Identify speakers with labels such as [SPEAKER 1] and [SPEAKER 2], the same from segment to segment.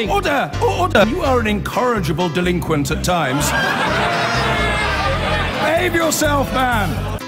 [SPEAKER 1] Order! Order! You are an incorrigible delinquent at times. Behave yourself, man!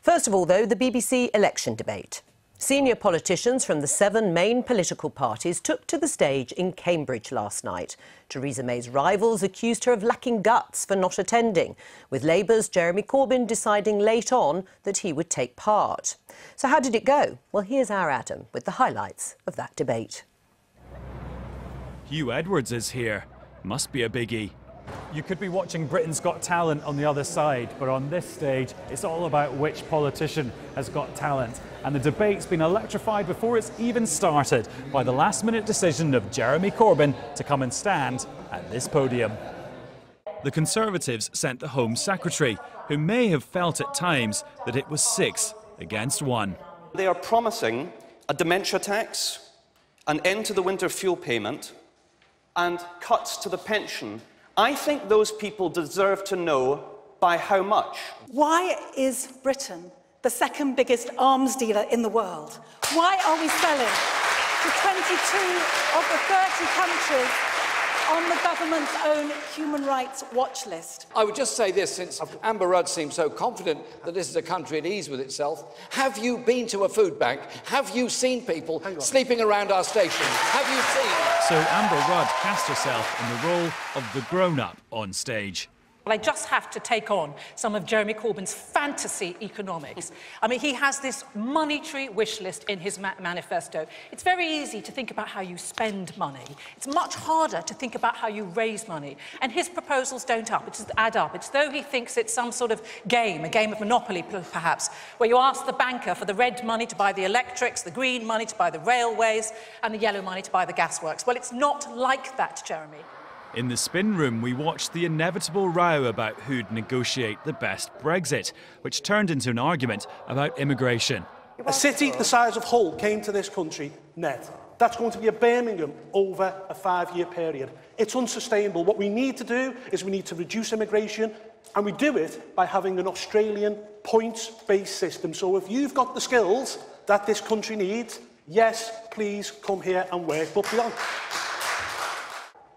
[SPEAKER 2] First of all, though, the BBC election debate. Senior politicians from the 7 main political parties took to the stage in Cambridge last night. Theresa May's rivals accused her of lacking guts for not attending, with Labour's Jeremy Corbyn deciding late on that he would take part. So how did it go? Well, here's our Adam with the highlights of that debate.
[SPEAKER 3] Hugh Edwards is here. Must be a biggie.
[SPEAKER 4] You could be watching Britain's Got Talent on the other side, but on this stage, it's all about which politician has got talent. And the debate's been electrified before it's even started by the last-minute decision of Jeremy Corbyn to come and stand at this podium.
[SPEAKER 3] The Conservatives sent the Home Secretary, who may have felt at times that it was 6 against 1.
[SPEAKER 5] They are promising a dementia tax, an end to the winter fuel payment, and cuts to the pension. I think those people deserve to know by how much.
[SPEAKER 6] Why is Britain the second biggest arms dealer in the world? Why are we selling to 22 of the 30 countries on the government's own human rights watch list?
[SPEAKER 7] I would just say this, since Amber Rudd seems so confident that this is a country at ease with itself. Have you been to a food bank? Have you seen people sleeping around our stations? Have you seen?
[SPEAKER 3] So Amber Rudd cast herself in the role of the grown-up on stage.
[SPEAKER 8] Well, I just have to take on some of Jeremy Corbyn's fantasy economics. I mean, he has this monetary wish list in his manifesto. It's very easy to think about how you spend money. It's much harder to think about how you raise money. And his proposals don't add up. It's though he thinks it's some sort of game, a game of Monopoly, perhaps, where you ask the banker for the red money to buy the electrics, the green money to buy the railways, and the yellow money to buy the gasworks. Well, it's not like that, Jeremy.
[SPEAKER 3] In the spin room, we watched the inevitable row about who'd negotiate the best Brexit, which turned into an argument about immigration.
[SPEAKER 9] A city the size of Hull came to this country net. That's going to be a Birmingham over a 5-year period. It's unsustainable. What we need to do is we need to reduce immigration, and we do it by having an Australian points-based system. So if you've got the skills that this country needs, yes, please come here and work, but beyond.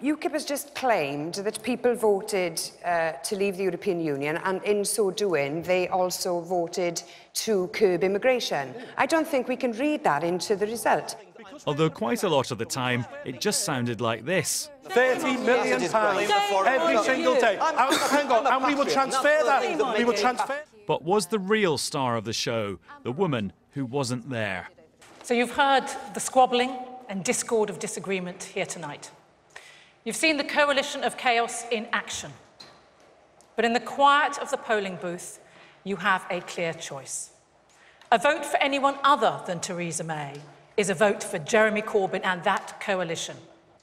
[SPEAKER 10] UKIP has just claimed that people voted to leave the European Union, and in so doing, they also voted to curb immigration. I don't think we can read that into the result.
[SPEAKER 3] Although quite a lot of the time, it just sounded like this.
[SPEAKER 9] £30 million every single day. Hang on, and we would transfer that. We would transfer.
[SPEAKER 3] But was the real star of the show the woman who wasn't there?
[SPEAKER 8] So you've heard the squabbling and discord of disagreement here tonight. You've seen the coalition of chaos in action. But in the quiet of the polling booth, you have a clear choice. A vote for anyone other than Theresa May is a vote for Jeremy Corbyn and that coalition.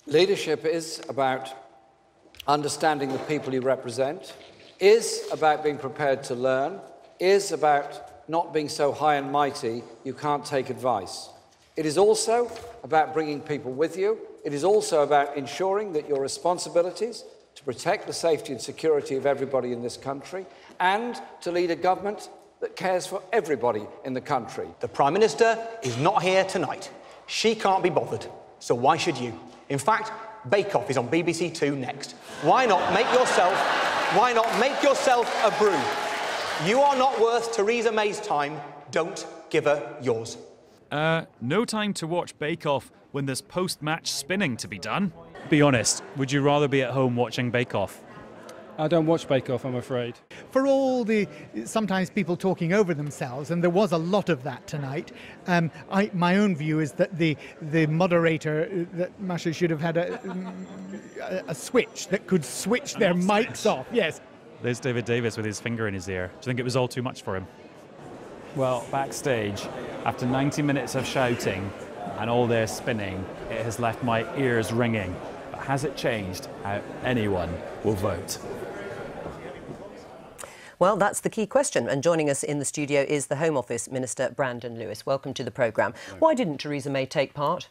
[SPEAKER 7] Leadership is about understanding the people you represent, is about being prepared to learn, is about not being so high and mighty you can't take advice. It is also about bringing people with you. It is also about ensuring that your responsibilities to protect the safety and security of everybody in this country and to lead a government that cares for everybody in the country.
[SPEAKER 11] The Prime Minister is not here tonight. She can't be bothered, so why should you? In fact, Bake Off is on BBC Two next. Why not make yourself a brew? You are not worth Theresa May's time. Don't give her yours.
[SPEAKER 3] No time to watch Bake Off when there's post-match spinning to be done.
[SPEAKER 4] Be honest, would you rather be at home watching Bake Off?
[SPEAKER 12] I don't watch Bake Off, I'm afraid.
[SPEAKER 13] For all the sometimes people talking over themselves, and there was a lot of that tonight, my own view is that the moderator, that Masha should have had a switch that could switch their mics off. Yes.
[SPEAKER 4] There's David Davis with his finger in his ear. Do you think it was all too much for him? Well, backstage, after 90 minutes of shouting and all their spinning, it has left my ears ringing. But has it changed how anyone will vote?
[SPEAKER 2] Well, that's the key question. And joining us in the studio is the Home Office Minister, Brandon Lewis. Welcome to the programme. Why didn't Theresa May take part?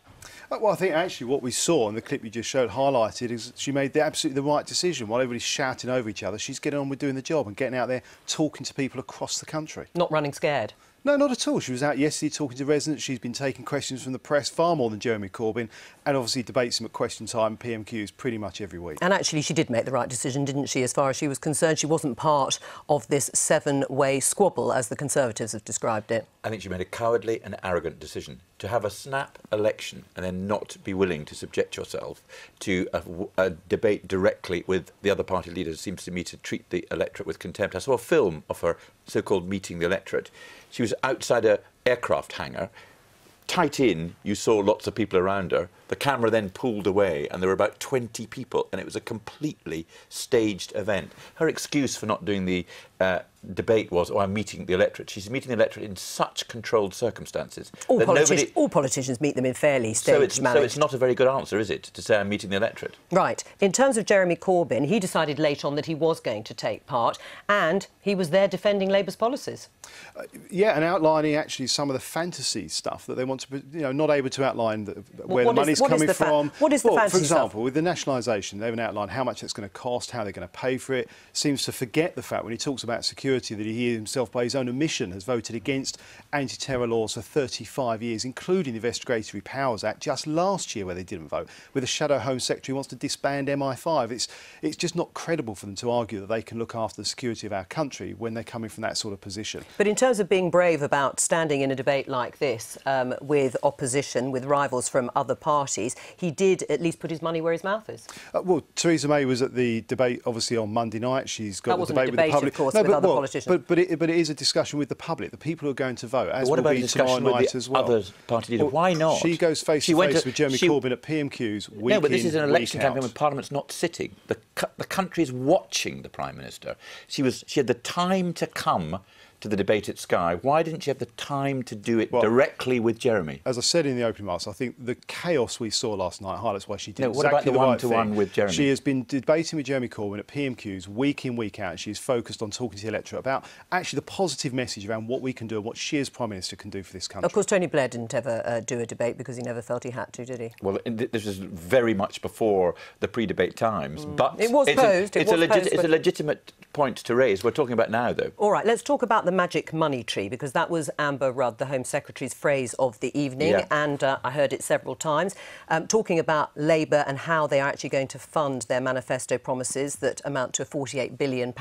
[SPEAKER 14] Well, I think actually what we saw in the clip you just showed highlighted is she made absolutely the right decision. While everybody's shouting over each other, she's getting on with doing the job and getting out there talking to people across the country.
[SPEAKER 2] Not running scared.
[SPEAKER 14] No, not at all. She was out yesterday talking to residents. She's been taking questions from the press far more than Jeremy Corbyn, and obviously debates him at question time, PMQs, pretty much every week. And
[SPEAKER 2] actually, she did make the right decision, didn't she? As far as she was concerned, she wasn't part of this seven-way squabble, as the Conservatives have described it.
[SPEAKER 15] I think she made a cowardly and arrogant decision to have a snap election and then not be willing to subject yourself to a debate directly with the other party leaders. Seems to me to treat the electorate with contempt. I saw a film of her so-called meeting the electorate. She was outside an aircraft hangar. Tight in, you saw lots of people around her. The camera then pulled away and there were about 20 people, and it was a completely staged event. Her excuse for not doing the debate was, oh, I'm meeting the electorate. She's meeting the electorate in such controlled circumstances.
[SPEAKER 2] All politicians meet them in fairly staged manner.
[SPEAKER 15] So it's not a very good answer, is it, to say I'm meeting the electorate?
[SPEAKER 2] Right. In terms of Jeremy Corbyn, he decided late on that he was going to take part, and he was there defending Labour's policies.
[SPEAKER 14] Yeah, and outlining actually some of the fantasy stuff that they want to, you know, not able to outline where the money's coming from.
[SPEAKER 2] What is the fantasy
[SPEAKER 14] for example,
[SPEAKER 2] stuff?
[SPEAKER 14] with the nationalisation, they haven't outlined how much it's going to cost, how they're going to pay for it. Seems to forget the fact when he talks about security that he himself, by his own admission, has voted against anti-terror laws for 35 years, including the Investigatory Powers Act just last year, where they didn't vote. With the Shadow Home Secretary who wants to disband MI5. It's just not credible for them to argue that they can look after the security of our country when they're coming from that sort of position.
[SPEAKER 2] But in terms of being brave about standing in a debate like this with opposition, with rivals from other parties, he did at least put his money where his mouth is.
[SPEAKER 14] Well, Theresa May was at the debate, obviously, on Monday night. She's got the debate with the public.
[SPEAKER 2] Of course, with other politicians.
[SPEAKER 14] But it is a discussion with the public, the people who are going to vote, as
[SPEAKER 15] what
[SPEAKER 14] will
[SPEAKER 15] about
[SPEAKER 14] be
[SPEAKER 15] a discussion
[SPEAKER 14] tomorrow
[SPEAKER 15] with
[SPEAKER 14] night
[SPEAKER 15] the
[SPEAKER 14] as well.
[SPEAKER 15] Other party leader? Why not?
[SPEAKER 14] She goes face to face with Jeremy Corbyn at PMQs week in,
[SPEAKER 15] No, but this is an election
[SPEAKER 14] week out.
[SPEAKER 15] campaign when Parliament's not sitting. The country is watching the Prime Minister. She had the time to come to the debate at Sky. Why didn't she have the time to do it directly with Jeremy?
[SPEAKER 14] As I said in the opening remarks, I think the chaos we saw last night highlights why she did
[SPEAKER 15] what
[SPEAKER 14] exactly
[SPEAKER 15] about the
[SPEAKER 14] one-to-one
[SPEAKER 15] with Jeremy?
[SPEAKER 14] She has been debating with Jeremy Corbyn at PMQs week in, week out, and she's focused on talking to the electorate about actually the positive message around what we can do and what she as Prime Minister can do for this country.
[SPEAKER 2] Of course, Tony Blair didn't ever do a debate because he never felt he had to, did he?
[SPEAKER 15] Well, this was very much before the pre-debate times, but
[SPEAKER 2] it was posed.
[SPEAKER 15] It's a legitimate point to raise. We're talking about now, though.
[SPEAKER 2] All right, let's talk about the magic money tree, because that was Amber Rudd, the Home Secretary's phrase of the evening, and I heard it several times, talking about Labour and how they are actually going to fund their manifesto promises that amount to £48 billion.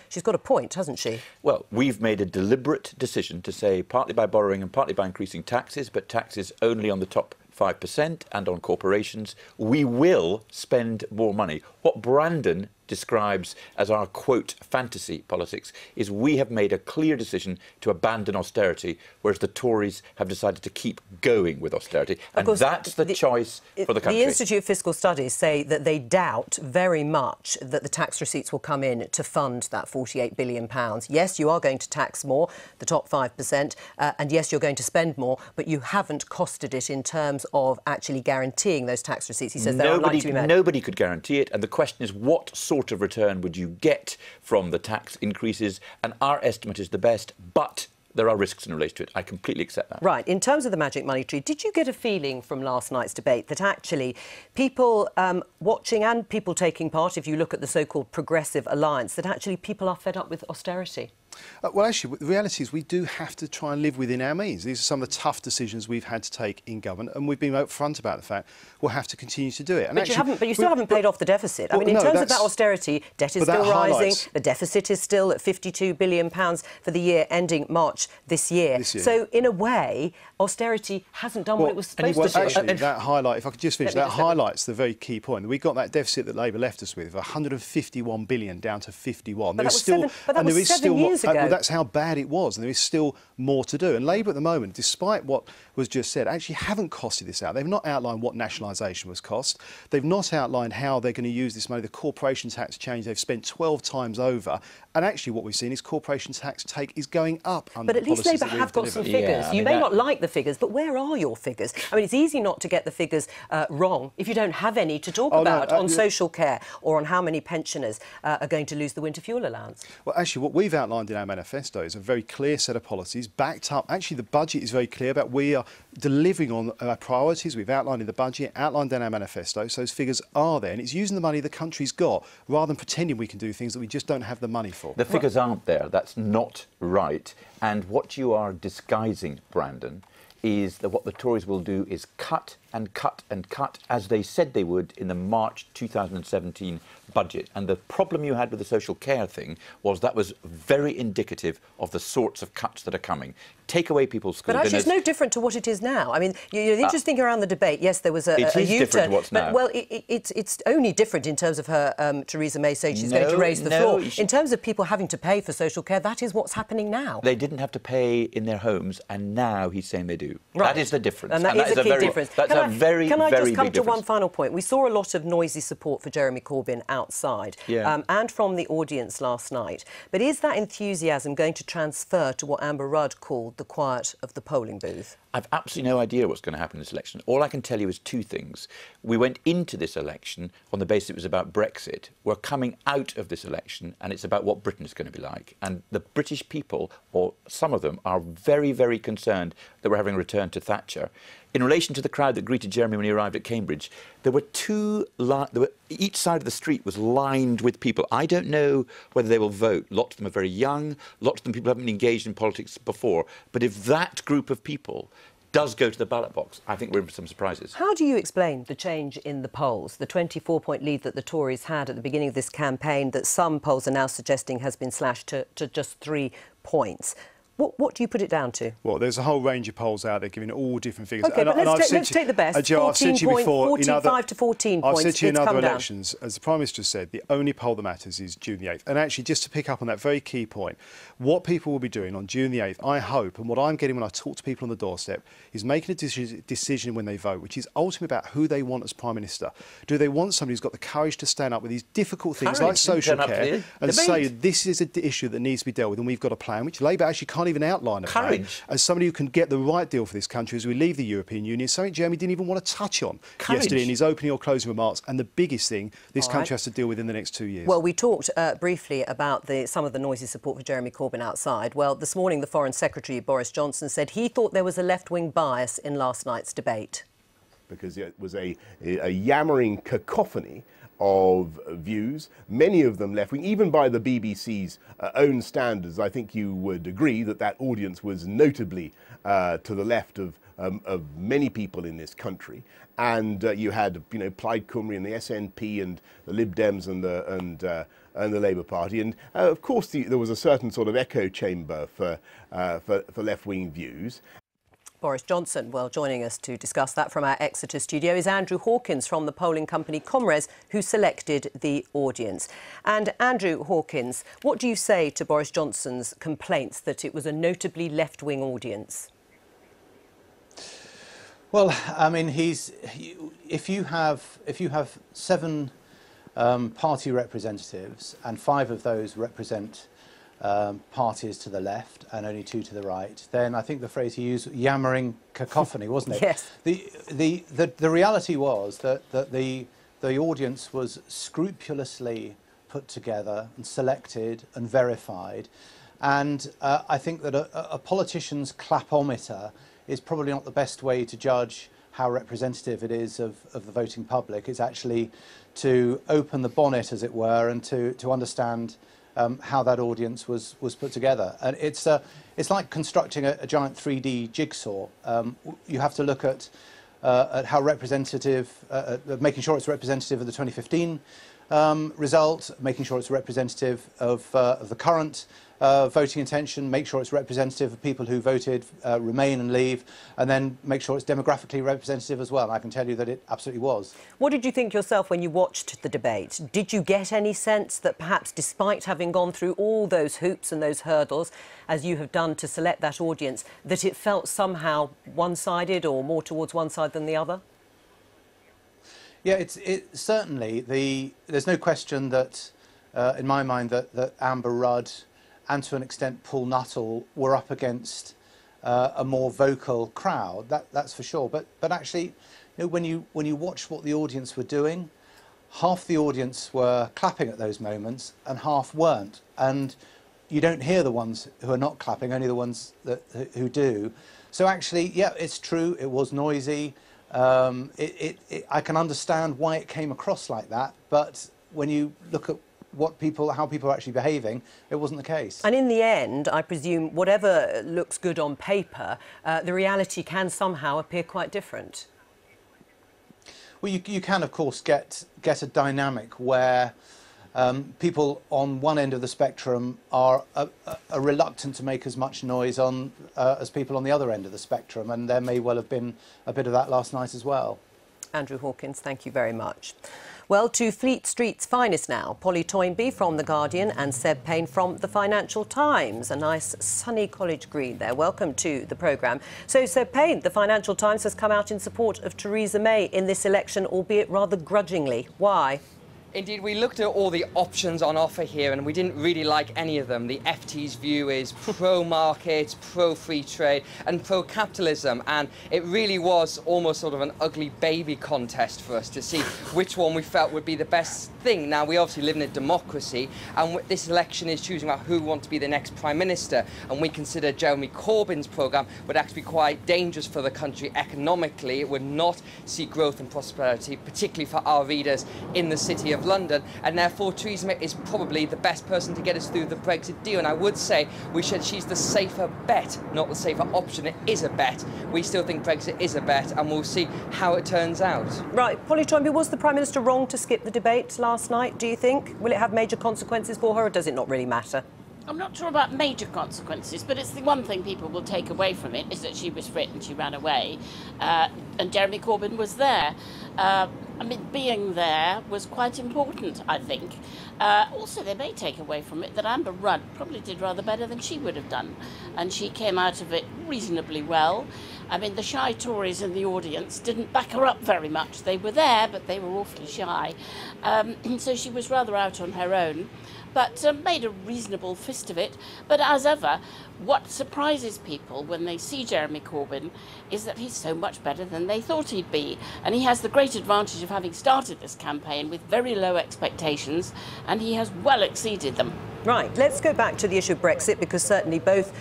[SPEAKER 2] She's got a point, hasn't she?
[SPEAKER 15] Well, we've made a deliberate decision to say, partly by borrowing and partly by increasing taxes, but taxes only on the top 5% and on corporations, we will spend more money. What Brandon describes as our, quote, fantasy politics is we have made a clear decision to abandon austerity, whereas the Tories have decided to keep going with austerity. And that's the choice for the country.
[SPEAKER 2] The Institute of Fiscal Studies say that they doubt very much that the tax receipts will come in to fund that £48 billion. Yes, you are going to tax more, the top 5%, and yes, you're going to spend more, but you haven't costed it in terms of actually guaranteeing those tax receipts. He says they're unlikely to be met.
[SPEAKER 15] Nobody could guarantee it, and the question is what sort of return would you get from the tax increases? And our estimate is the best, but there are risks in relation to it. I completely accept that.
[SPEAKER 2] Right. In terms of the magic money tree, did you get a feeling from last night's debate that actually people watching and people taking part, if you look at the so-called Progressive Alliance, that actually people are fed up with austerity?
[SPEAKER 14] Well, actually, the reality is we do have to try and live within our means. These are some of the tough decisions we've had to take in government, and we've been upfront about the fact we'll have to continue to do it. And
[SPEAKER 2] But you still haven't paid off the deficit. I mean, in terms of that austerity, debt is still rising. The deficit is still at £52 billion for the year ending March this year. So, in a way, austerity hasn't done what it was supposed to do.
[SPEAKER 14] Actually, that highlights, if I could just finish, that highlights the very key point. We got that deficit that Labour left us with, 151 billion down to 51.
[SPEAKER 2] But that was 7 years ago.
[SPEAKER 14] Well, that's how bad it was, and there is still more to do. And Labour at the moment, despite what was just said, actually haven't costed this out. They've not outlined what nationalisation was cost. They've not outlined how they're going to use this money. The corporation tax change they've spent 12 times over. And actually what we've seen is corporation tax take is going up under
[SPEAKER 2] But at least Labour have got some figures. You may not like the figures, but where are your figures? I mean, it's easy not to get the figures wrong if you don't have any to talk about on social care or on how many pensioners are going to lose the winter fuel allowance.
[SPEAKER 14] Well, actually, what we've outlined in in our manifesto is a very clear set of policies backed up. Actually, the budget is very clear about we are delivering on our priorities we've outlined in the budget, outlined in our manifesto. So those figures are there, and it's using the money the country's got rather than pretending we can do things that we just don't have the money for.
[SPEAKER 15] The figures aren't there. That's not right. And what you are disguising, Brandon, is that what the Tories will do is cut and cut and cut, as they said they would in the March 2017 budget. And the problem you had with the social care thing was that was very indicative of the sorts of cuts that are coming. Take away people's school dinners.
[SPEAKER 2] But actually, it's no different to what it is now. I mean, you're interesting around the debate. Yes, there was a
[SPEAKER 15] U-turn. It is different to what's now.
[SPEAKER 2] Well, it's only different in terms of her, Theresa May saying she's going to raise the floor. In terms of people having to pay for social care, that is what's happening now.
[SPEAKER 15] They didn't have to pay in their homes, and now he's saying they do.
[SPEAKER 2] Right.
[SPEAKER 15] That is the difference.
[SPEAKER 2] And that is a key difference.
[SPEAKER 15] That's a very,
[SPEAKER 2] Can I
[SPEAKER 15] very
[SPEAKER 2] just come
[SPEAKER 15] big
[SPEAKER 2] to
[SPEAKER 15] difference.
[SPEAKER 2] one final point? We saw a lot of noisy support for Jeremy Corbyn outside and from the audience last night. But is that enthusiasm going to transfer to what Amber Rudd called the quiet of the polling booth?
[SPEAKER 15] I've absolutely no idea what's going to happen in this election. All I can tell you is two things. We went into this election on the basis it was about Brexit. We're coming out of this election and it's about what Britain is going to be like. And the British people, or some of them, are very, very concerned that we're having a return to Thatcher. In relation to the crowd that greeted Jeremy when he arrived at Cambridge, there were each side of the street was lined with people. I don't know whether they will vote. Lots of them are very young. Lots of them people haven't engaged in politics before. But if that group of people does go to the ballot box, I think we're in for some surprises.
[SPEAKER 2] How do you explain the change in the polls, the 24-point lead that the Tories had at the beginning of this campaign that some polls are now suggesting has been slashed to just 3 points? What do you put it down to?
[SPEAKER 14] Well, there's a whole range of polls out there giving all different figures.
[SPEAKER 2] OK, but let's take the best. 5 to 14 points.
[SPEAKER 14] I've said to you in other elections, as the Prime Minister said, the only poll that matters is June the 8th. And actually, just to pick up on that very key point, what people will be doing on June the 8th, I hope, and what I'm getting when I talk to people on the doorstep, is making a decision when they vote, which is ultimately about who they want as Prime Minister. Do they want somebody who's got the courage to stand up with these difficult things like social care and say this is an issue that needs to be dealt with and we've got a plan, which Labour actually can't even outline a plan, as somebody who can get the right deal for this country as we leave the European Union, something Jeremy didn't even want to touch on yesterday in his opening or closing remarks, and the biggest thing this country has to deal with in the next 2 years.
[SPEAKER 2] Well, we talked briefly about some of the noisy support for Jeremy Corbyn outside. Well, this morning the Foreign Secretary, Boris Johnson, said he thought there was a left-wing bias in last night's debate.
[SPEAKER 16] Because it was a yammering cacophony of views, many of them left-wing, even by the BBC's own standards. I think you would agree that that audience was notably to the left of many people in this country. And you had, Plaid Cymru and the SNP and the Lib Dems and the Labour Party. And of course, there was a certain sort of echo chamber for left-wing views.
[SPEAKER 2] Boris Johnson. Well, joining us to discuss that from our Exeter studio is Andrew Hawkins from the polling company Comres, who selected the audience. And Andrew Hawkins, what do you say to Boris Johnson's complaints that it was a notably left-wing audience?
[SPEAKER 17] Well, I mean, if you have 7 party representatives and 5 of those represent parties to the left and only 2 to the right, then I think the phrase he used, yammering cacophony, wasn't it?
[SPEAKER 2] Yes.
[SPEAKER 17] The reality was that the audience was scrupulously put together and selected and verified, and I think that a politician's clapometer is probably not the best way to judge how representative it is of the voting public. It's actually to open the bonnet, as it were, and to understand how that audience was put together. And it's like constructing a giant 3D jigsaw. You have to look at how representative, making sure it's representative of the 2015 result, making sure it's representative of the current voting intention, make sure it's representative of people who voted Remain and Leave, and then make sure it's demographically representative as well. And I can tell you that it absolutely was.
[SPEAKER 2] What did you think yourself when you watched the debate? Did you get any sense that perhaps despite having gone through all those hoops and those hurdles, as you have done to select that audience, that it felt somehow one-sided or more towards one side than the other?
[SPEAKER 17] Yeah, certainly, there's no question that, in my mind, that Amber Rudd and to an extent Paul Nuttall were up against a more vocal crowd. That's for sure. But actually, when you watch what the audience were doing, half the audience were clapping at those moments and half weren't. And you don't hear the ones who are not clapping, only the ones who do. So actually, yeah, it's true, it was noisy. I can understand why it came across like that, but when you look at how people are actually behaving, it wasn't the case.
[SPEAKER 2] And in the end, I presume, whatever looks good on paper, the reality can somehow appear quite different.
[SPEAKER 17] Well, you can, of course, get a dynamic where people on one end of the spectrum are reluctant to make as much noise as people on the other end of the spectrum, and there may well have been a bit of that last night as well.
[SPEAKER 2] Andrew Hawkins, thank you very much. Well, to Fleet Street's finest now, Polly Toynbee from The Guardian and Seb Payne from The Financial Times. A nice sunny college green there. Welcome to the programme. So, Seb Payne, The Financial Times has come out in support of Theresa May in this election, albeit rather grudgingly. Why?
[SPEAKER 18] Indeed, we looked at all the options on offer here and we didn't really like any of them. The FT's view is pro-market, pro-free trade and pro-capitalism, and it really was almost sort of an ugly baby contest for us to see which one we felt would be the best thing. Now, we obviously live in a democracy, and this election is choosing about who wants to be the next Prime Minister, and we consider Jeremy Corbyn's programme would actually be quite dangerous for the country economically. It would not see growth and prosperity, particularly for our readers in the City of London, and therefore Theresa May is probably the best person to get us through the Brexit deal. And I would say she's the safer bet, not the safer option. It is a bet. We still think Brexit is a bet, and we'll see how it turns out. Right,
[SPEAKER 2] Polly Toynbee, was the Prime Minister wrong to skip the debate last night, do you think? Will it have major consequences for her, or does it not really matter?
[SPEAKER 19] I'm not sure about major consequences, but it's the one thing people will take away from it is that she was fit and she ran away, and Jeremy Corbyn was there. I mean, being there was quite important, I think. Also, they may take away from it that Amber Rudd probably did rather better than she would have done, and she came out of it reasonably well. I mean, the shy Tories in the audience didn't back her up very much. They were there, but they were awfully shy. So she was rather out on her own, but made a reasonable fist of it. But as ever, what surprises people when they see Jeremy Corbyn is that he's so much better than they thought he'd be. And he has the great advantage of having started this campaign with very low expectations, and he has well exceeded them.
[SPEAKER 2] Right, let's go back to the issue of Brexit, because certainly both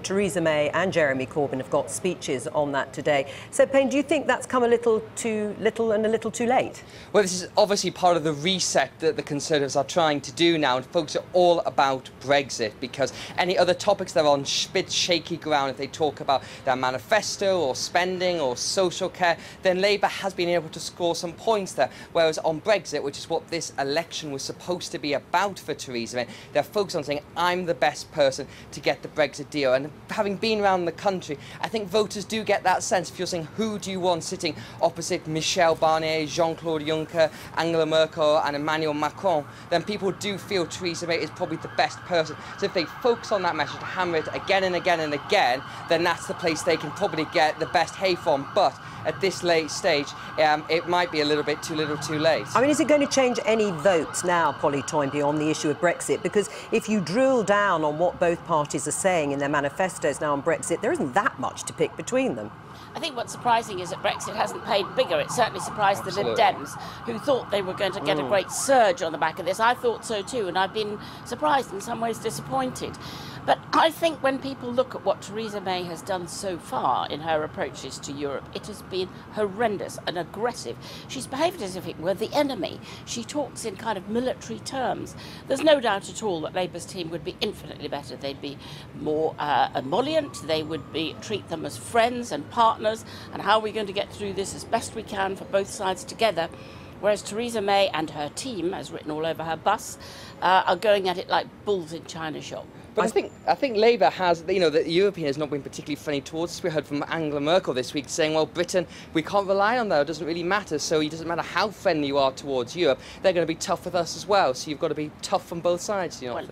[SPEAKER 2] Theresa May and Jeremy Corbyn have got speeches on that today. So, Payne, do you think that's come a little too little and a little too late?
[SPEAKER 18] Well, this is obviously part of the reset that the Conservatives are trying to do now, and folks are all about Brexit, because any other topics they're on bit shaky ground. If they talk about their manifesto or spending or social care, then Labour has been able to score some points there. Whereas on Brexit, which is what this election was supposed to be about for Theresa May, they're focused on saying, I'm the best person to get the Brexit deal. And having been around the country, I think voters do get that sense. If you're saying, who do you want sitting opposite Michel Barnier, Jean-Claude Juncker, Angela Merkel and Emmanuel Macron, then people do feel Theresa May is probably the best person. So if they focus on that message, hammer it again and again and again, then that's the place they can probably get the best hay from. But at this late stage, it might be a little bit too little too late.
[SPEAKER 2] I mean, is it going to change any votes now, Polly Toynbee, on the issue of Brexit? Because if you drill down on what both parties are saying in their manifestos now on Brexit, there isn't that much to pick between them.
[SPEAKER 19] I think what's surprising is that Brexit hasn't played bigger. It certainly surprised the Lib Dems, who thought they were going to get a great surge on the back of this. I thought so too, and I've been surprised, in some ways disappointed. But I think when people look at what Theresa May has done so far in her approaches to Europe, it has been horrendous and aggressive. She's behaved as if it were the enemy. She talks in kind of military terms. There's no doubt at all that Labour's team would be infinitely better. They'd be more emollient. They would treat them as friends and partners. And how are we going to get through this as best we can for both sides together? Whereas Theresa May and her team, as written all over her bus, are going at it like bulls in China shop.
[SPEAKER 18] But I think Labour has, the European has not been particularly friendly towards us. We heard from Angela Merkel this week saying, well, Britain, we can't rely on that. It doesn't really matter. So it doesn't matter how friendly you are towards Europe. They're going to be tough with us as well. So you've got to be tough from both sides, you know.
[SPEAKER 19] Well,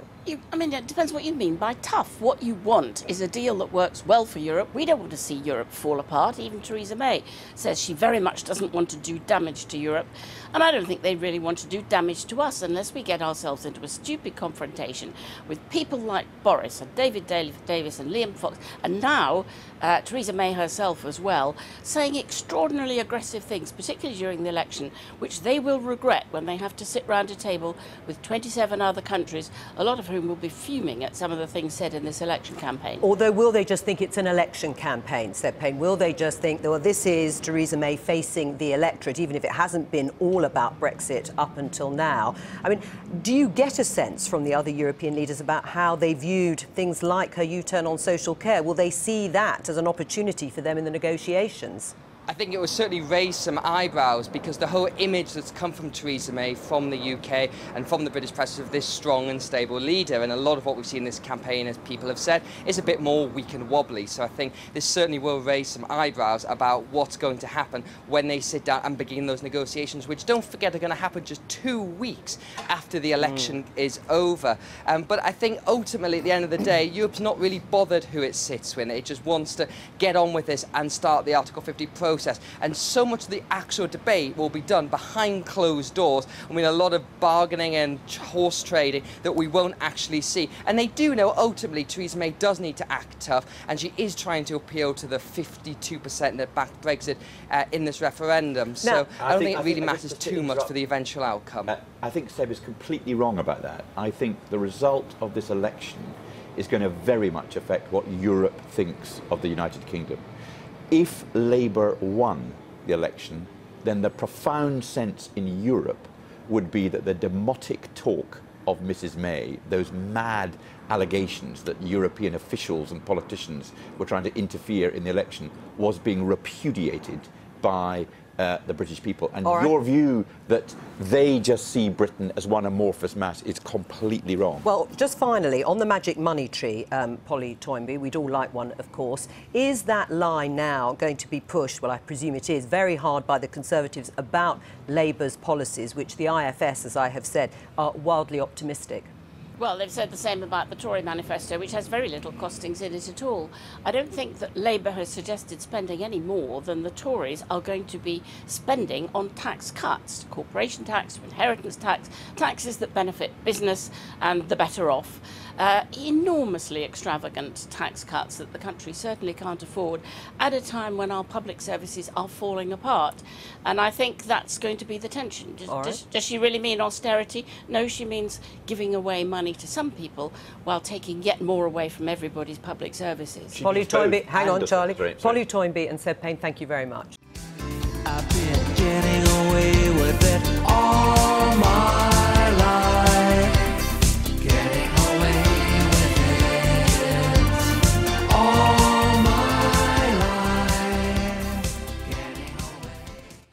[SPEAKER 19] I mean, it depends what you mean by tough. What you want is a deal that works well for Europe. We don't want to see Europe fall apart. Even Theresa May says she very much doesn't want to do damage to Europe. And I don't think they really want to do damage to us unless we get ourselves into a stupid confrontation with people like Boris and David Davis and Liam Fox, and now Theresa May herself as well, saying extraordinarily aggressive things, particularly during the election, which they will regret when they have to sit round a table with 27 other countries, a lot of whom will be fuming at some of the things said in this election campaign.
[SPEAKER 2] Although, will they just think it's an election campaign, Seb Payne? Will they just think, well, this is Theresa May facing the electorate, even if it hasn't been all about Brexit up until now? I mean, do you get a sense from the other European leaders about how they viewed things like her U-turn on social care? Will they see that as an opportunity for them in the negotiations?
[SPEAKER 18] I think it will certainly raise some eyebrows, because the whole image that's come from Theresa May, from the UK and from the British press of this strong and stable leader, and a lot of what we've seen in this campaign, as people have said, is a bit more weak and wobbly. So I think this certainly will raise some eyebrows about what's going to happen when they sit down and begin those negotiations, which, don't forget, are going to happen just 2 weeks after the election is over. But I think ultimately, at the end of the day, Europe's not really bothered who it sits with. It just wants to get on with this and start the Article 50 process. And so much of the actual debate will be done behind closed doors. I mean, a lot of bargaining and horse trading that we won't actually see. And they do know ultimately Theresa May does need to act tough, and she is trying to appeal to the 52% that backed Brexit in this referendum. So I don't think it really matters too much for the eventual outcome.
[SPEAKER 15] I think Seb is completely wrong about that. I think the result of this election is going to very much affect what Europe thinks of the United Kingdom. If Labour won the election, then the profound sense in Europe would be that the demotic talk of Mrs May, those mad allegations that European officials and politicians were trying to interfere in the election, was being repudiated by the British people. And your view that they just see Britain as one amorphous mass is completely wrong.
[SPEAKER 2] Well, just finally, on the magic money tree, Polly Toynbee, we'd all like one, of course. Is that line now going to be pushed, well, I presume it is, very hard by the Conservatives about Labour's policies, which the IFS, as I have said, are wildly optimistic?
[SPEAKER 19] Well, they've said the same about the Tory manifesto, which has very little costings in it at all. I don't think that Labour has suggested spending any more than the Tories are going to be spending on tax cuts, corporation tax, inheritance tax, taxes that benefit business and the better off. Enormously extravagant tax cuts that the country certainly can't afford at a time when our public services are falling apart. And I think that's going to be the tension. Does she really mean austerity? No, she means giving away money to some people while taking yet more away from everybody's public services.
[SPEAKER 2] Polly Toynbee, hang on, Charlie. Polly Toynbee and Seb Payne, thank you very much.